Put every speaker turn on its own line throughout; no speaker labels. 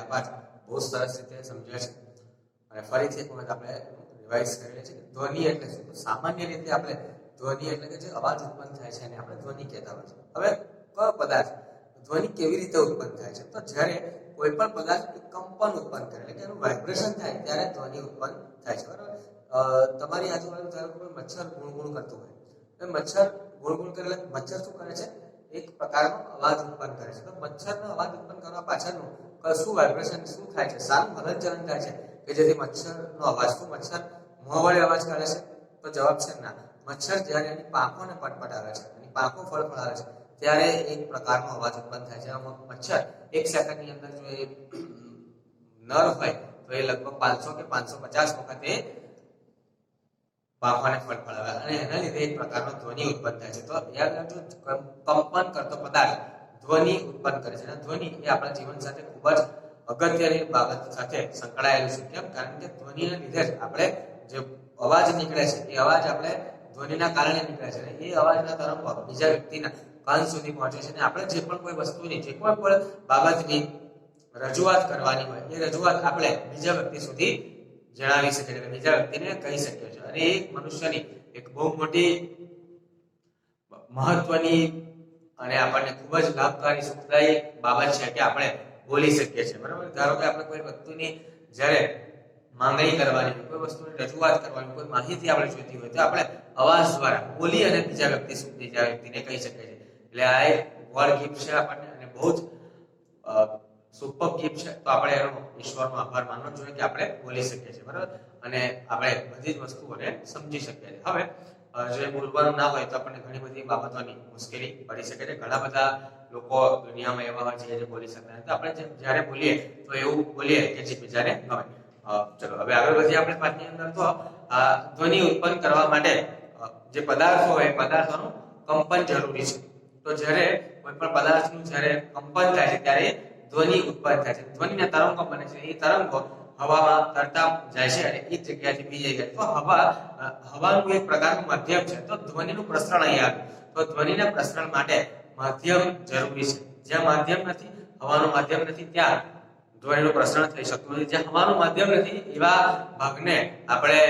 ત્યારબાદ બહુ સરસ રીતે સમજ્યા છે અને ફરીથી એક વખત આપણે રિવાઇઝ કરી લઈએ છીએ કે ધ્વનિ એટલે શું. સામાન્ય રીતે આપણે ધ્વનિ એટલે કે જે અવાજ ઉત્પન્ન થાય છે એને આપણે ધ્વનિ કહેતા હોય છે. હવે કયો પદાર્થ ધ્વનિ કેવી રીતે ઉત્પન્ન થાય છે? તો જ્યારે કોઈ પણ પદાર્થ કંપન ઉત્પન્ન કરે એટલે કે એનું વાઇબ્રેશન થાય ત્યારે ધ્વનિ ઉત્પન્ન થાય છે. બરાબર. તમારી આજુબાજુ ધારો કોઈ મચ્છર ગુણગુણ કરતું હોય, તો મચ્છર ગુણગુણ કરે એટલે મચ્છર શું કરે છે? એક પ્રકારનો અવાજ ઉત્પન્ન કરે છે. તો મચ્છરનો અવાજ ઉત્પન્ન કરવા પાછળનું શું વાઇબ્રેશન શું થાય છે? સારું હલનચલન થાય છે કે જેથી મચ્છરનો અવાજ શું મચ્છર મોં વડે અવાજ કાઢે છે? તો જવાબ છે ના. મચ્છર જ્યારે એની પાંખોને પટપટાવે છે, એની પાંખો ફળફળાવે છે, ત્યારે એક પ્રકારનો અવાજ ઉત્પન્ન થાય છે. મચ્છર એક સેકન્ડની અંદર જો એ નર હોય તો એ લગભગ 500 કે 550 વખત એ પાંખોને ફળફળાવે અને એના લીધે એક પ્રકારનો ધ્વનિ ઉત્પન્ન થાય છે. તો યાદ રાખજો, કંપન કરતો પદાર્થ ધ્વનિ ઉત્પન્ન કરે છે અને ધ્વનિ એ આપણા જીવન સાથે ખૂબ જ અગત્યની બાબત સાથે સંકળાયેલું છે. કેમ? કારણ કે ધ્વનિના લીધે જ આપણે જે અવાજ નીકળે છે એ અવાજ આપણે ધ્વનિના કારણે નીકળે છે અને એ અવાજના તરંગો બીજા વ્યક્તિના કાન સુધી પહોંચે છે અને આપણે જે પણ કોઈ વસ્તુની જે કોઈ પણ બાબતની રજૂઆત કરવાની હોય એ રજૂઆત આપણે બીજા વ્યક્તિ સુધી જણાવી શકીએ છીએ, બીજા વ્યક્તિને કહી શકીએ છીએ અને એક મનુષ્યની એક બહુ મોટી મહત્વની અને આપણને ખૂબ જ લાભકારી સુખદાયી બાબત છે કે આપણે બોલી શકીએ છીએ. બરાબર. ધારો કે આપણે કોઈ વસ્તુની જ્યારે માંગણી કરવાની હોય, કોઈ વસ્તુની રજૂઆત કરવાની, કોઈ માહિતી આપણે જોઈતી હોય તો આપણે અવાજ દ્વારા બોલી અને બીજા વ્યક્તિને કહી શકીએ છીએ. એટલે આ એક ગોડ ગિફ્ટ છે આપણને અને બહુ જ સુપર ગિફ્ટ છે. તો આપણે એનો ઈશ્વરનો આભાર માનવો જોઈએ કે આપણે બોલી શકીએ છીએ. બરાબર. અને આપણે બધી જ વસ્તુઓને સમજી શકીએ છીએ. હવે જો બોલવાનું ના હોય તો આપણને ઘણી બધી બાબતોની મુશ્કેલી પડી શકે છે. ઘણા બધા લોકો દુનિયામાં એવા હોય છે જે બોલી શકતા નથી. તો આપણે જ્યારે બોલીએ તો એવું બોલીએ કે જે બીજાને ગમે. ચલો હવે આગળ વધીએ આપણે પાઠની અંદર. તો ધ્વનિ ઉત્પન્ન કરવા માટે જે પદાર્થો હોય પદાર્થોનું કંપન જરૂરી છે. તો જ્યારે કોઈ પણ પદાર્થનું જ્યારે કંપન થાય છે ત્યારે ધ્વનિ ઉત્પન્ન થાય છે. ધ્વનિના તરંગો બને છે. એ તરંગો હવામાં તરતા જાય છે અને એક જગ્યાએથી બીજી જગ્યાએ. તો હવાનું એક પ્રકારનું માધ્યમ છે. તો ધ્વનિનું પ્રસરણ અહીંયા આવ્યું. તો ધ્વનિના પ્રસરણ માટે માધ્યમ જરૂરી છે. જ્યાં માધ્યમ નથી, હવાનું માધ્યમ નથી, ત્યાં ધ્વનિનું પ્રસરણ થઈ શકતું નથી. જ્યાં હવાનું માધ્યમ નથી એવા ભાગને આપણે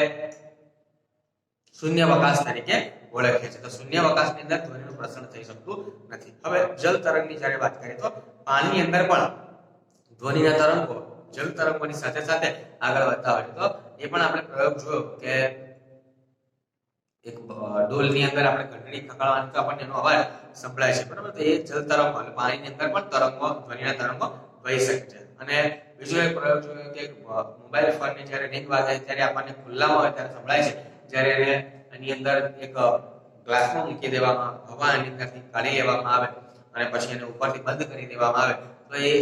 શૂન્યાવકાશ તરીકે ઓળખીએ છીએ. તો શૂન્યાવકાશની અંદર ધ્વનિનું પ્રસરણ થઈ શકતું નથી. હવે જલ તરંગની જ્યારે વાત કરીએ તો પાણીની અંદર પણ ધ્વનિના તરંગો જલ તરંગોની સાથે સાથે આગળ વધતા હોય. તો એ પણ આપણે પ્રયોગ જોયો કે એક ડોલની અંદર આપણે ઘંટડી ખખડાવવાની તો આપણને એનો અવાજ સંભળાય છે. બરાબર. તો એ જલ તરંગો અને પાણીની અંદર પણ તરંગો ધ્વનિના તરંગો વહી શકે છે. અને બીજો એક પ્રયોગ જોયો કે મોબાઈલ ફોનની જ્યારે રિંગ વાગે ત્યારે આપણને ખુલ્લામાં હોય ત્યારે સંભળાય છે. જ્યારે એને એની અંદર એક ગ્લાસમાં મૂકી દેવામાં હવા એની અંદરથી કાઢી લેવામાં આવે અને પછી એને ઉપરથી બંધ કરી દેવામાં આવે તો એ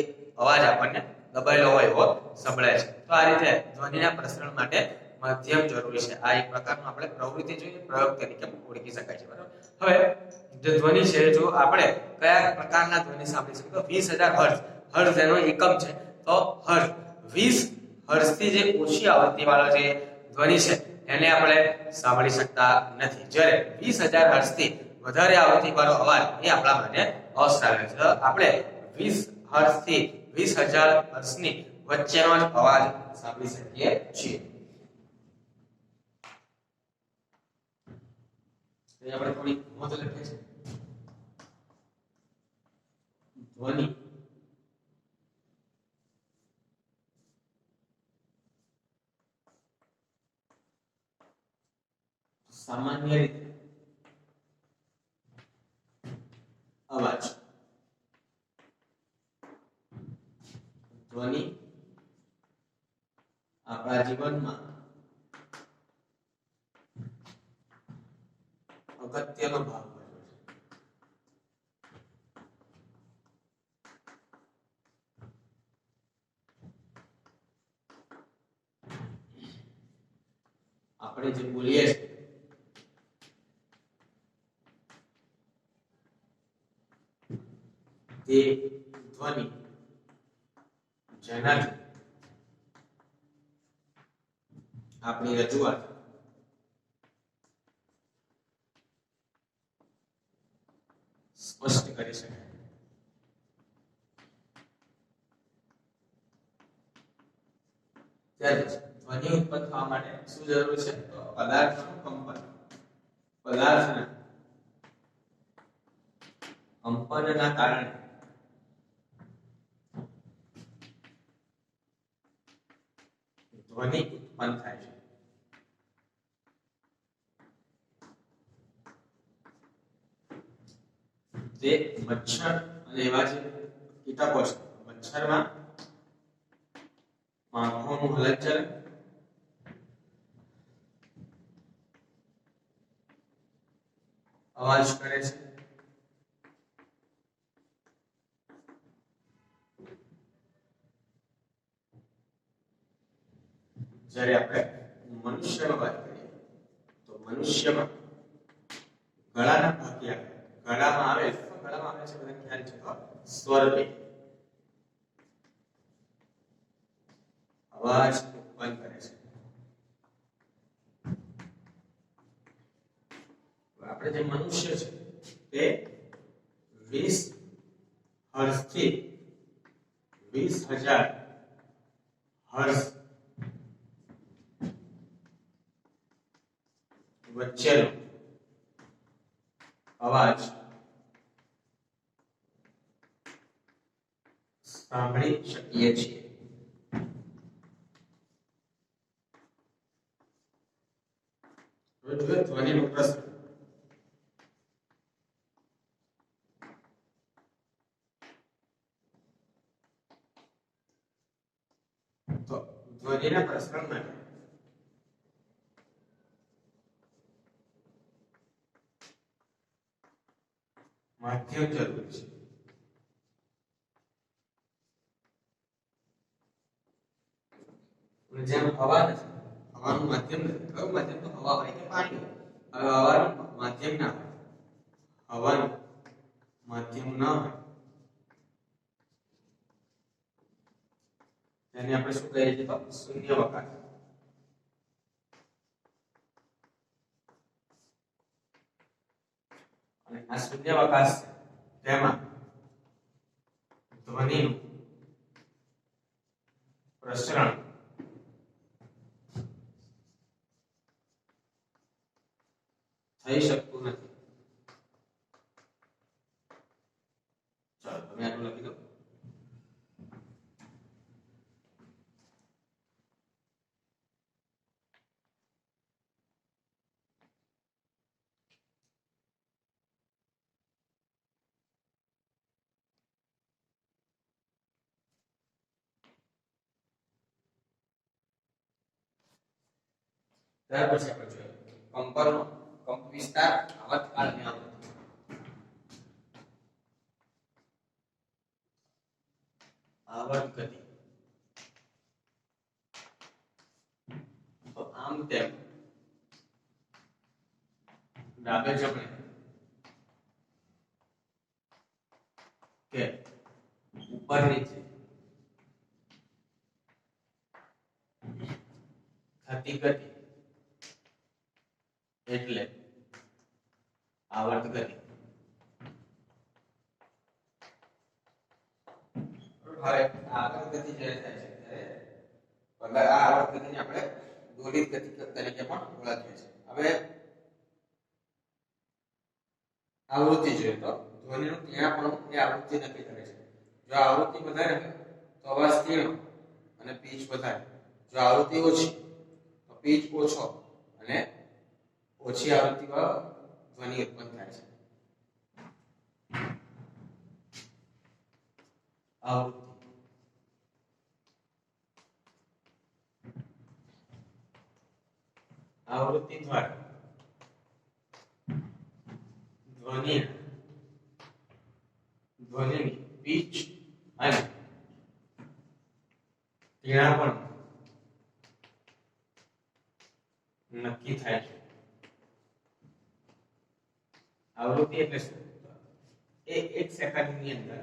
અવાજ આપણને દબાયેલો હોય એવો સંભળાય છે. તો આ રીતે ધ્વનિના પ્રસરણ માટે માધ્યમ જરૂરી છે. આ એક પ્રકારનો આપણે પ્રવૃત્તિ જોઈએ પ્રયોગ તરીકે ઓળખી શકાય છે. બરાબર. હવે જે ધ્વનિ છે, જો આપણે કયા પ્રકારના ધ્વનિ સાંભળી શકીએ તો 20,000 હર્ટ્ઝ. હર્ટ્ઝ એનો એકમ છે. તો હર્ટ્ઝ 20 હર્ટ્ઝથી જે ઓછી આવૃત્તિવાળો જે ધ્વનિ છે એને આપણે સાંભળી શકતા નથી. જ્યારે 20,000 હર્ટ્ઝથી વધારે આવૃત્તિવાળો અવાજ એ આપણા માટે અશ્રાવ્ય છે. આપણે 20 હર્ટ્ઝથી 20,000 હર્ટ્ઝની વચ્ચેનો જ અવાજ સાંભળી શકીએ છીએ. આપણે થોડી નોંધ લખીએ છીએ. ધ્વનિ સામાન્ય રીતે અવાજ ધ્વનિ આપણા જીવનમાં અગત્યનો ભાગ ભજવે છે. આપણે જે બોલીએ છીએ તે ધ્વનિ જેનાથી આપણી રજૂઆત સ્પષ્ટ કરી શકાય. ત્યાર પછી ધ્વનિ ઉત્પન્ન થવા માટે શું જરૂર છે? તો પદાર્થનું કંપન. પદાર્થના કંપનના કારણે ધ્વનિ ઉત્પન્ન થાય છે. તે મચ્છર અને એવા જે કીટકો છે, મચ્છરમાં પાંખોનું હલનચલન, અવાજ કરે છે, જ્યારે આપણે મનુષ્યમાં વાત કરીએ તો મનુષ્યમાં ગળાના ભાગે આવે, ગળામાં આવે છે, બધાને ખ્યાલ છે તો સ્વર પેટી અવાજ ઉત્પન્ન કરે છે. આપણે જે મનુષ્ય છે તે 20 હર્ટ્ઝ થી 20,000 હર્ટ્ઝ વચ્ચેનો અવાજ સાંભળી શકીએ છીએ. ધ્વનિનો પ્રશ્ન. તો ધ્વનિના પ્રસરણ માટે માધ્યમ જરૂરી છે. જેમ હવા નથી, હવાનું માધ્યમ નથી. કયું માધ્યમ? તો હવા હોય કે પાણી હોય. હવે હવાનું માધ્યમ ના હોય, હવાનું માધ્યમ ના હોય તેને આપણે શું કહીએ છીએ? તો શૂન્યાવકાશ. અને આ શૂન્યાવકાશ તેમાં ધ્વનિનું પ્રસરણ થઈ શકતું નથી. ચાલો તમે આટલું લખી દો. ત્યાર પછી આપણે જોઈએ કંપનનો કંપ વિસ્તાર, આવર્તકાળ અને આવૃત્તિ. આવર્ત ગતિ તો આમ તેમ ડાબે જમણે કે ઉપર નીચે થતી ગતિ એટલે આવર્ત ગતિ. હવે આવર્ત ગતિ જ્યારે થાય છે ત્યારે આ આવર્ત ગતિને આપણે દોલિત ગતિ તરીકે પણ ઓળખીએ છીએ. હવે આવૃત્તિ જોઈએ તો ધ્વનિનું ક્યાંપણું એ આવૃત્તિ નક્કી કરે છે. જો આવૃત્તિ વધારે હોય તો અવાજ તીવ્ર અને પીચ વધારે. જો આવૃત્તિ ઓછી તો પીચ ઓછો અને ઓછી આવૃત્તિમાં ધ્વનિ ઉત્પન્ન થાય છે. આવૃત્તિ દ્વારા ધ્વનિની પીચ અને તીવ્રતા નક્કી થાય છે. આવૃત્તિ એટલે શું? એ 1 સેકન્ડની અંદર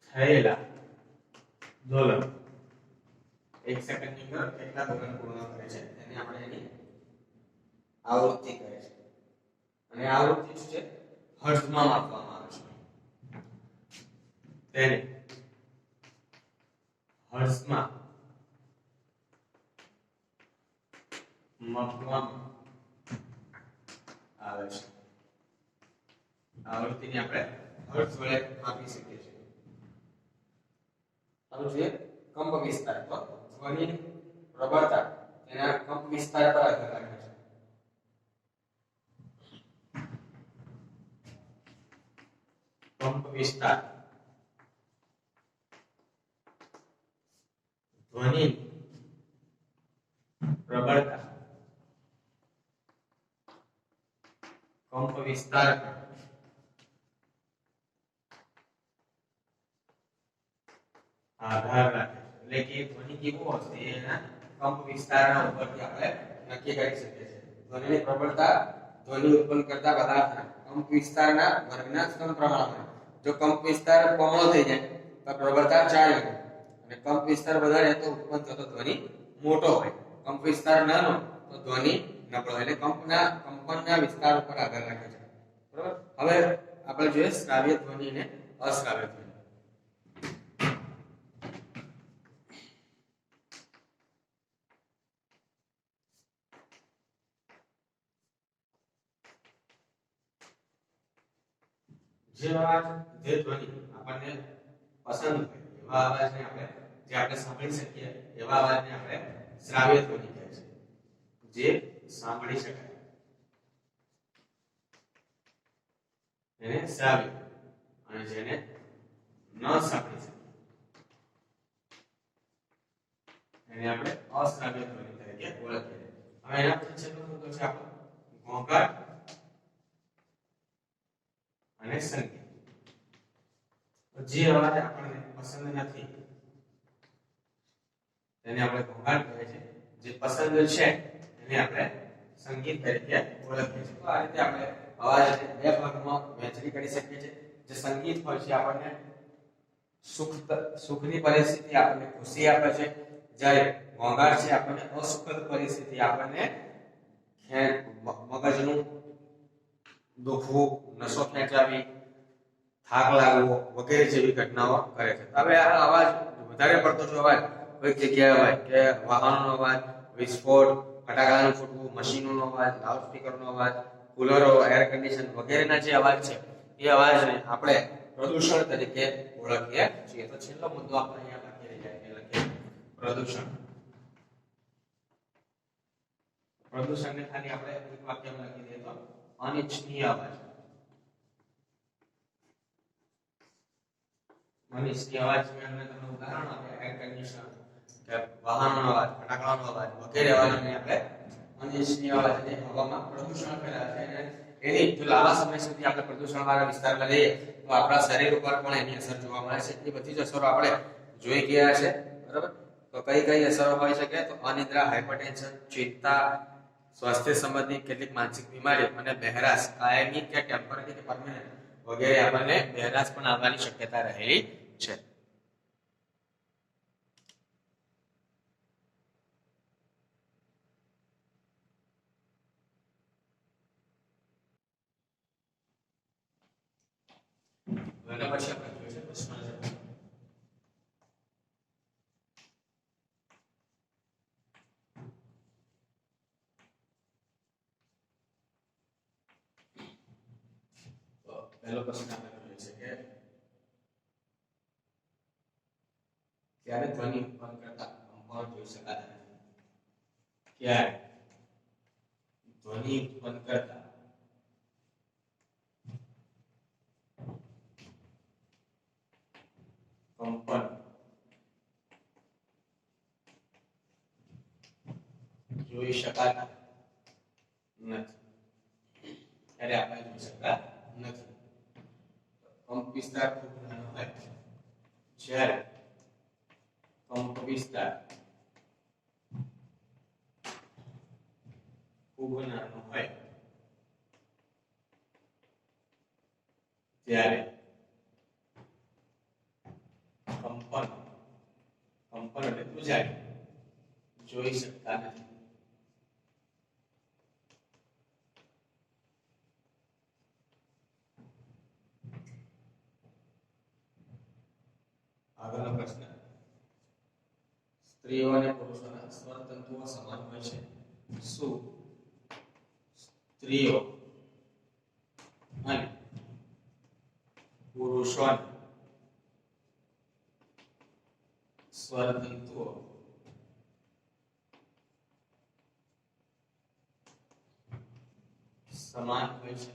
થયેલા દોલન, 1 સેકન્ડની અંદર કેટલા દોલન પૂર્ણ કરે છે તેને આપણે એની આવૃત્તિ કહે છે. અને આવૃત્તિ શું છે? હર્ટ્ઝમાં માપવામાં આવે છે. તેને હર્ષમાં માપવામાં આવે છે. આવૃત્તિને આપણે હર્ટ્ઝ વડે માપી શકીએ છીએ. હવે જોઈએ કંપ વિસ્તાર. તો ધ્વનિની પ્રબળતા તેના કંપ વિસ્તાર પર આધાર રાખે છે. કંપ વિસ્તાર ધ્વનિ પ્રબળતા કંપ વિસ્તાર આધાર રાખે છે. એટલે કે ધ્વનિ કેવો હશે એના કંપ વિસ્તારના ઉપરથી આપણે નક્કી કરી શકીએ છીએ. ધ્વનિની પ્રબળતા ધ્વનિ ઉત્પન્ન કરતા પદાર્થના કંપ વિસ્તારના વર્ગના સમપ્રમાણમાં. જો કંપ વિસ્તાર બમણો થઈ જાય તો પ્રબળતા 4 ગણી, અને કંપ વિસ્તાર વધારે તો ઉત્પન્ન થતો ધ્વનિ મોટો હોય. કંપ વિસ્તાર નાનો તો ધ્વનિ નબળો. એટલે કંપનના વિસ્તાર ઉપર આધાર રાખે છે. બરાબર. હવે આપણે જોઈએ શ્રાવ્ય ધ્વનિ અને અશ્રાવ્ય ધ્વનિ. જે અવાજ જે ધ્વનિ આપણને પસંદ હોય એવા અવાજને આપણે જે આપણે સાંભળી શકીએ એવા અવાજને આપણે શ્રાવ્ય ધ્વનિ કહે છે. જે સાંભળી શકાય એને શ્રાવ્ય, અને જેને ન સાંભળી શકાય એને આપણે અશ્રાવ્ય ધ્વનિ તરીકે ઓળખીએ. હવે એના પછી છેલ્લો મુદ્દો છે આપણો ઘોંઘાટ અને સંગીત. જે અવાજ આપણને પસંદ નથી તેને આપણે ઘોંઘાટ કહે છે. જે પસંદ છે એને આપણે સંગીત તરીકે ઓળખીએ છીએ. તો આ રીતે આપણે અવાજને બે ભાગમાં વહેંચણી કરી શકીએ છીએ. જે સંગીત હોય છે આપણને સુખની પરિસ્થિતિ આપણને ખુશી આપે છે, જ્યારે ઘોંઘાટ છે આપણને અસુખદ પરિસ્થિતિ આપણને મગજનું દુખવું, નસો ખેંચાવી, થાક લાગવો વગેરે જેવી ઘટનાઓ કરે છે. હવે આ અવાજ વધારે પડતો જો અવાજ કોઈક જગ્યાએ હોય કે વાહનનો અવાજ, વિસ્ફોટ, ફટાકડાનું ફૂટવું, મશીનોનો અવાજ, લાઉડસ્પીકરનો અવાજ, કુલરો, એર કન્ડિશન વગેરેના જે અવાજ છે એ અવાજને આપણે પ્રદૂષણ તરીકે ઓળખીએ છીએ. તો છેલ્લો મુદ્દો આપણે અહીંયા લખીએ પ્રદૂષણ. પ્રદૂષણને ખાલી આપણે એક વાક્યમાં લખી દઈએ તો અનિચ્છનીય અવાજ. અનિચ્છનીય અવાજ મેં તમને ઉદાહરણ આપ્યા, એર કન્ડિશન કે વાહનનો અવાજ, ફટાકડાનો અવાજ વગેરે અવાજને આપણે અનિચ્છનીય અવાજ એટલે હવામાં પ્રદૂષણ ફેલાય છે. અને એની જો લાંબા સમય સુધી આપણે પ્રદૂષણવાળા વિસ્તારમાં રહીએ તો આપણા શરીર ઉપર પણ એની અસર જોવા મળે છે. એ બધી જ અસરો આપણે જોઈ ગયા છે. બરાબર. તો કઈ કઈ અસરો હોઈ શકે? તો અનિદ્રા, હાઇપરટેન્શન, ચિંતા, સ્વાસ્થ્ય સંબંધી કેટલીક માનસિક બીમારીઓ અને બહેરાશ, કાયમી કે ટેમ્પરરી કે પરમેનન્ટ વગેરે આપણને બહેરાશ પણ આવવાની શક્યતા રહેલી છે. એના પછી આપણે જોઈએ પ્રશ્ન પહેલો પ્રશ્ન આપણે જોઈએ છે કે ક્યારે ધ્વનિ ઉત્પન્ન કરતા કંપન જોઈ શકાતા નથી? ક્યારે ધ્વનિ ઉત્પન્ન કરતા કંપન જોઈ શકાતા નથી? ત્યારે આપણે જોઈ શકતા નથી. કંપ વિસ્તાર ખૂબ નાનો હોય જ્યારે કંપ વિસ્તાર ખૂબ નાનો હોય ત્યારે કંપન એટલે ધ્રુજારી જોઈ શકતા નથી. આગળનો પ્રશ્ન સ્ત્રીઓ અને પુરુષોના સ્વર તંતુઓ સમાન હોય છે? શું સ્ત્રીઓ અને પુરુષોના સ્વર તંતુઓ સમાન હોય છે?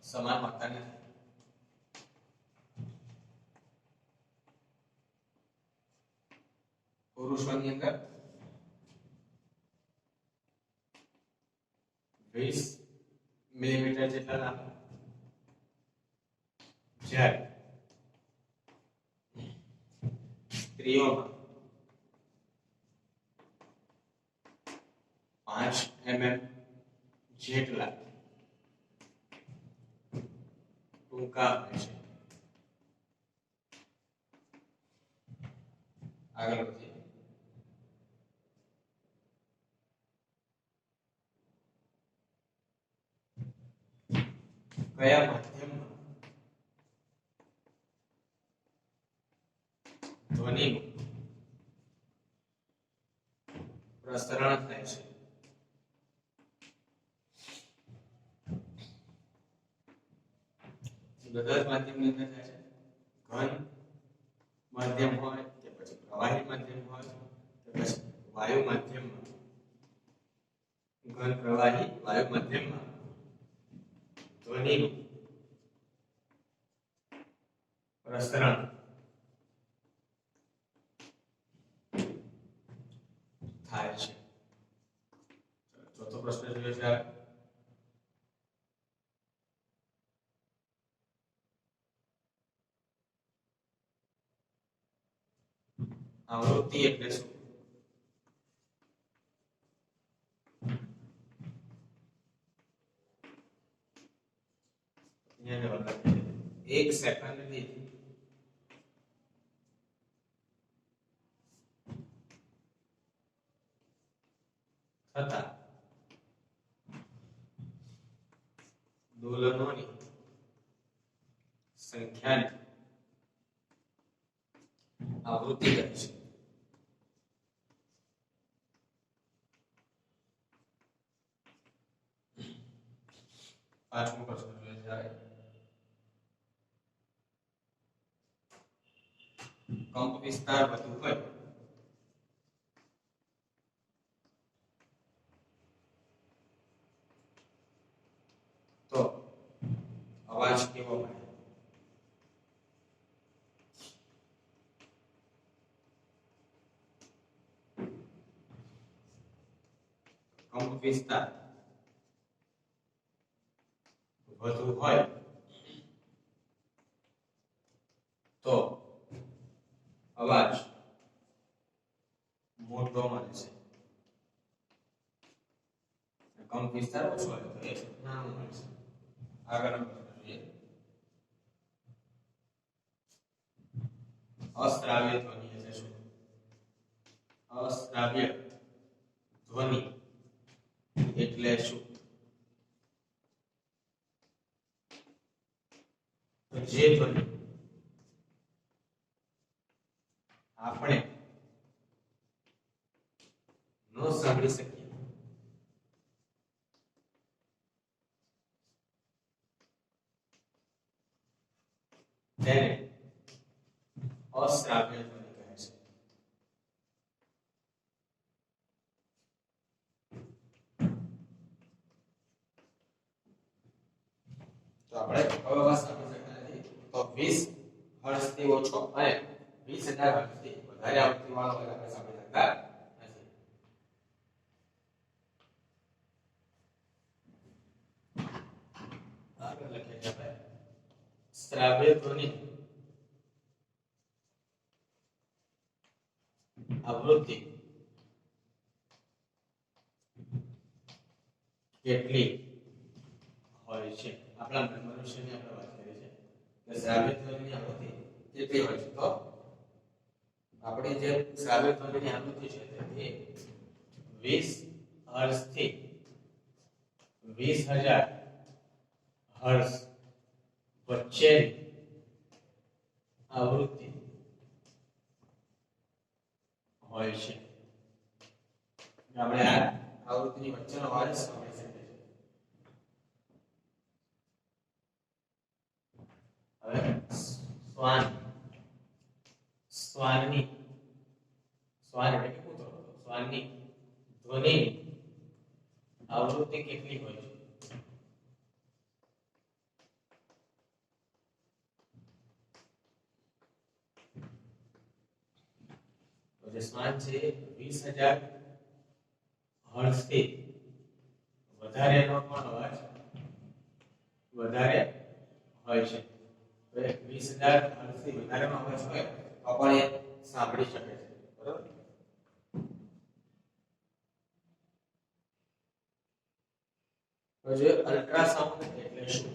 સમાન હોતા નથી. પુરુષોની અંદર 20 મિલીમીટર જેટલા લાંબા, જ્યારે સ્ત્રીઓમાં 5 mm જેટલા ટૂંકા હોય છે. આગળ વધીએ. કયા માધ્યમમાં ધ્વનિનું પ્રસરણ થાય છે? બધા જ માધ્યમની અંદર થાય છે. ઘન માધ્યમ હોય કે પછી પ્રવાહી માધ્યમ હોય કે પછી વાયુ માધ્યમમાં, ઘન પ્રવાહી વાયુ માધ્યમમાં ધ્વનિનું પ્રસરણ થાય છે. ચોથો પ્રશ્ન જોઈએ છે. આવૃત્તિ એટલે શું? એક સેકન્ડ દીઠ થતા દોલનોની સંખ્યાને આવૃત્તિ કહે છે. પાંચમો પ્રશ્ન જોઈએ છે. કંપ વિસ્તાર વધુ હોય તો અવાજ કેવો બને? કંપ વિસ્તાર વધુ હોય તો અવાજ મોટો મળે છે. કંપ વિસ્તાર ઓછો હોય તો એ નાનો મળે છે. આગળનો પ્રશ્ન જોઈએ. અશ્રાવ્ય ધ્વનિ એટલે શું? અશ્રાવ્ય ધ્વનિ એટલે શું? તો જે ધ્વનિ આપણે ન સાંભળી શકીએ તેને અશ્રાવ્ય ધ્વનિ કહે છે. તો આપણે અવાજ સાંભળી શકતા નથી તો 20 હર્ટ્ઝ થી ઓછો અને 20,000 હર્ટ્ઝ થી વધારે આવૃત્તિ વાળો અવાજ આપણે સાંભળી શકતા નથી. આગળ લખીએ છીએ આપણે શ્રાવ્ય ધ્વનિ આવૃત્તિ કેટલી હોય છે? આપણા મનુષ્યની આપણે વાત કરી છે કે શ્રાવ્ય ધ્વનિની આવૃત્તિ કેટલી હોય છે? તો આપણી જે શ્રાવ્ય ધ્વનિની આવૃત્તિ છે તે 20 હર્ટ્ઝ થી 20,000 હર્ટ્ઝ વચ્ચે આવૃત્તિ હોય છે. આપણે આ આવૃત્તિની વચ્ચેનો અવાજ સાંભળી શકીએ છીએ. હવે શ્વાનની એટલે કે કૂતરો, શ્વાનની ધ્વનિની આવૃત્તિ કેટલી હોય છે? તો જે શ્વાન છે 20,000 હર્ટ્ઝ થી વધારેનો પણ અવાજ વધારે હોય છે. તો 20,000 હર્ટ્ઝ થી વધારેનો અવાજ હોય તો પણ એ સાંભળી શકે છે. બરોબર? તો જે અલ્ટ્રાસાઉન્ડ એટલે શું?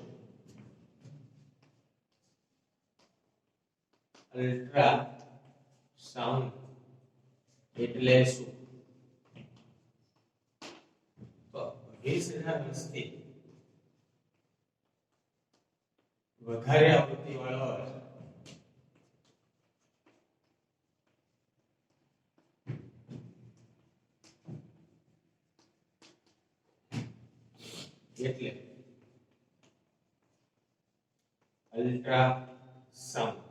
અલ્ટ્રાસાઉન્ડ એટલે શું? તો 20,000 હર્ટ્ઝથી વધારે આવૃત્તિ વાળો અવાજ એટલે અલ્ટ્રાસાઉન્ડ.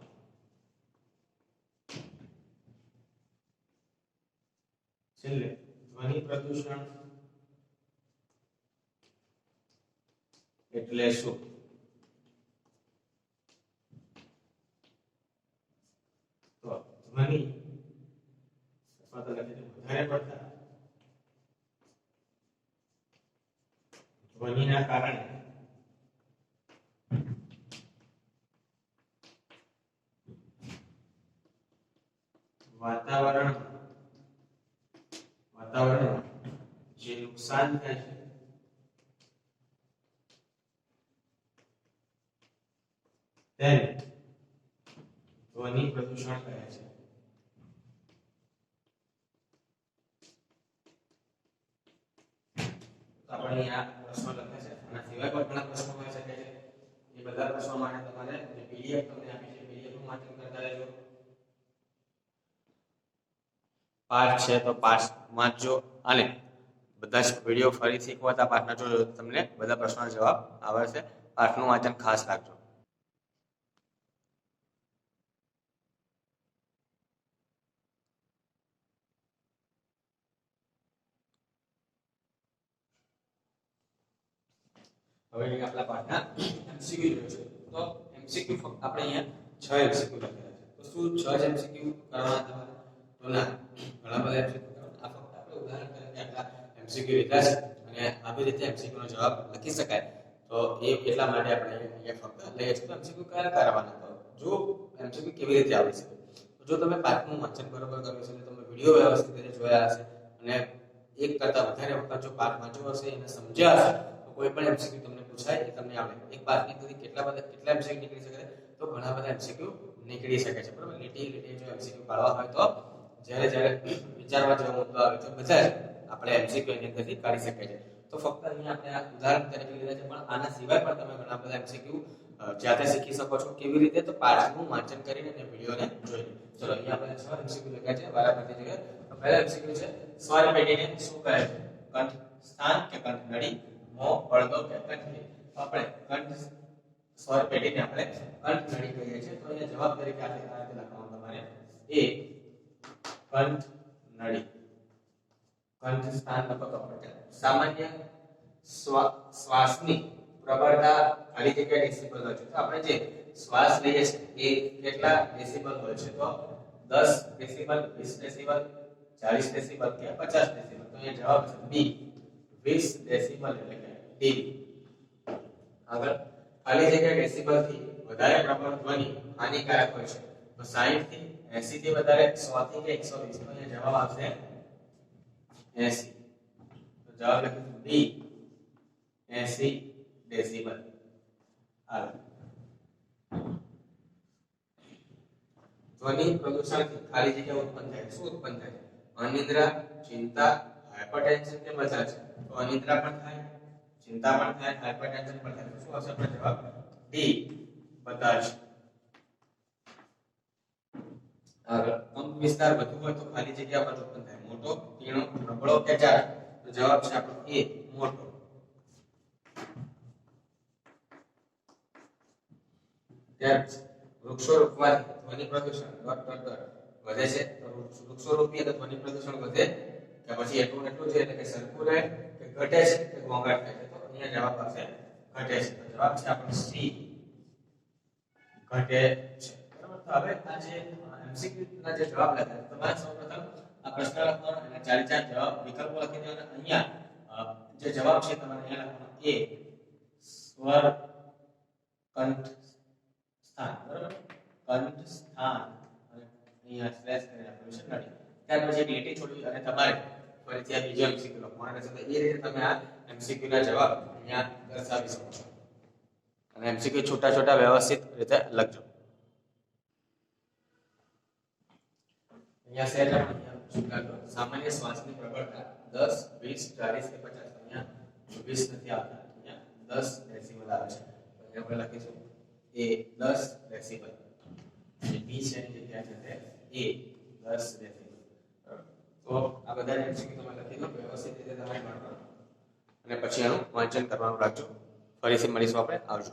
છેલ્લે ધ્વનિ પ્રદૂષણ એટલે શું? તો ધ્વનિ અથવા તો વધારે પડતા ધ્વનિના કારણે વાતાવરણમાં જે નુકસાન થાય છે તેને ધ્વનિ પ્રદૂષણ કહે છે. આપણે અહીંયા પ્રશ્નો લખ્યા છે. આના સિવાય પણ ઘણા પ્રશ્નો હોઈ શકે છે. એ બધા પ્રશ્નો માટે તમારે જે પીડીએફ તમને આપી છે પીડીએફ નું વાંચન કરતા રહેજો. પાઠ છે તો પાઠ વાંચજો અને બધા જ વિડીયો ફરીથી એક વખત આ પાઠના જોજો તમને બધા પ્રશ્નોના જવાબ આવશે. પાઠનું વાંચન ખાસ રાખજો. હવે આપણા પાઠના એમસીક્યુ જોઈએ છે. તો એમસીક્યુ ફક્ત આપણે અહીંયા 6 એમસીક્યુ લખેલા છે. તો શું 6 એમસીક્યુ કરવાના તમારે? તો ના, ઘણા બધા એમસીક્યુ કરવાના. આ ફક્ત આપણે ઉદાહરણ તરીકે આટલા એમસીક્યુ લીધા છે અને આવી રીતે એમસીક્યુ નો જવાબ લખી શકાય. તો એ એટલા માટે આપણે અહીંયા ફક્ત લઈએ છીએ. તો એમસીક્યુ કયા કરવાના? તો જો એમસીક્યુ કેવી રીતે આવી શકે? તો જો તમે પાઠનું વાંચન બરોબર કર્યું છે, તમે વિડીયો વ્યવસ્થિત રીતે જોયા હશે અને એક કરતા વધારે વખત જો પાઠ વાંચ્યો હશે અને સમજ્યા હશે તો કોઈ પણ એમસીક્યુ તમને પૂછાય એ તમને આવડે. એક પાઠની અંદરથી કેટલા એમસીક્યુ નીકળી શકે? તો ઘણા બધા એમસીક્યુ નીકળી શકે છે. બરોબર? લીટી જો એમસીક્યુ કાઢવા હોય તો જ્યારે વિચારવા જેવો મુદ્દો આવે તો બધા આપણે એમસીક્યુ ની અંદરથી કાઢી શકીએ છીએ. તો ફક્ત અહીંયા આપણે આ ઉદાહરણ તરીકે લીધા છે, પણ આના સિવાય પણ તમે ઘણા બધા એમસીક્યુ જાતે શીખી શકો છો. કેવી રીતે? તો પાઠનું વાંચન કરીને અને વિડીયોને જોઈને. ચલો અહીંયા આપણે 6 એમસીક્યુ લખ્યા છે. વારાફરતી જોઈએ. તો પહેલા એમસીક્યુ છે સ્વર પેઢીને શું કહે છે? કંઠ સ્થાન કે કંઠ નળી, મોં, પડદો કે કંઠની? આપણે કંઠ સ્વર પેઢીને આપણે કંઠ નળી કહીએ છીએ. તો અહીંયા જવાબ તરીકે આ રીતે લખવાનું તમારે એ કંઠ નળી. કંઠ સ્થાન લખો તો સામાન્ય શ્વાસની પ્રબળતા ખાલી જગ્યા ડેસિબલ હોય છે. તો આપણે જે શ્વાસ લઈએ છીએ એ કેટલા ડેસિબલ હોય છે? તો 10 ડેસિબલ, 20 ડેસિબલ, 40 ડેસિબલ કે 50 ડેસિબલ? તો એ જવાબ છે બી, 20 ડેસિબલ એટલે કે ડી. આગળ ખાલી જગ્યા ડેસિબલ થી વધારે પ્રબળ ધ્વનિ હાનિકારક હોય છે. તો 60 થી 80 થી વધારે, 100 થી કે 120? તો એ જવાબ આવશે 80. તો જવાબ લખીશું ડી, 80 ડેસિબલ. આગળ ધ્વનિ પ્રદૂષણથી ખાલી જગ્યા ઉત્પન્ન થાય. શું ઉત્પન્ન થાય? અનિદ્રા, ચિંતા, હાઇપરટેન્શન કે મજા છે? તો અનિદ્રા પણ થાય, ચિંતા પણ થાય, હાઇપરટેન્શન પણ થાય. શું આવશે આપણો જવાબ? ડી બધા જ. આગળ કંપ વિસ્તાર વધુ હોય તો ખાલી જગ્યા પર ઉત્પન્ન થાય. મોટો, પીણો, નબળો કે જાડો? તો જવાબ છે આપણો એ મોટો. ત્યાર વૃક્ષો રોપવાથી ધ્વનિ પ્રદૂષણ વધે છે. તો વૃક્ષો રોપીએ તો ધ્વનિ પ્રદૂષણ વધે કે પછી એટલું છે એટલે કે સરખું રહે કે ઘટે છે કે ઘોંઘાટ થાય છે? તો અહીંયા જવાબ આવશે ઘટે છે. તો જવાબ છે આપણો સી ઘટે છે. બરાબર. તો હવે આ જે એમસીક્યુ ના જે જવાબ લખ્યા તમારે સૌપ્રથમ આ પ્રશ્ન લખવાનો અને 4 જવાબ વિકલ્પો લખી દેવાના. અહીંયા જે જવાબ છે તમારે અહીંયા લખવાનો એ સ્વર કંઠ સ્થાન. બરાબર. કંઠ સ્થાન અને અહીંયા સ્લેશ કરીને આપ્યું છે નડી. ત્યાર પછી એક લીટી છોડી અને તમારે ફરીથી આ બીજો એમસીક્યુ લખવાનો રહેશે. તો એ રીતે તમે આ એમસીક્યુ ના જવાબ અહીંયા દર્શાવી શકો છો. અને એમસીક્યુ છોટા છોટા વ્યવસ્થિત રીતે લખજો. અહીંયા સેટ અહીંયા સામાન્ય શ્વાસની પ્રબળતા 10, 20, 40 કે 50. અહીંયા 20 નથી આવતા, અહીંયા 10 ડેસિબલ આવે છે. તો અહીંયા આપણે લખીશું એ 10 ડેસિબલ. અને બી છે એની જગ્યાએ છે તે એ 10 ડેસિબલ. તો આ બધા એમસીક્યુ તમે લખી દો વ્યવસ્થિત રીતે તમારે ગણવાનું અને પછી એનું વાંચન કરવાનું રાખજો. ફરીથી મળીશું આપણે. આવજો.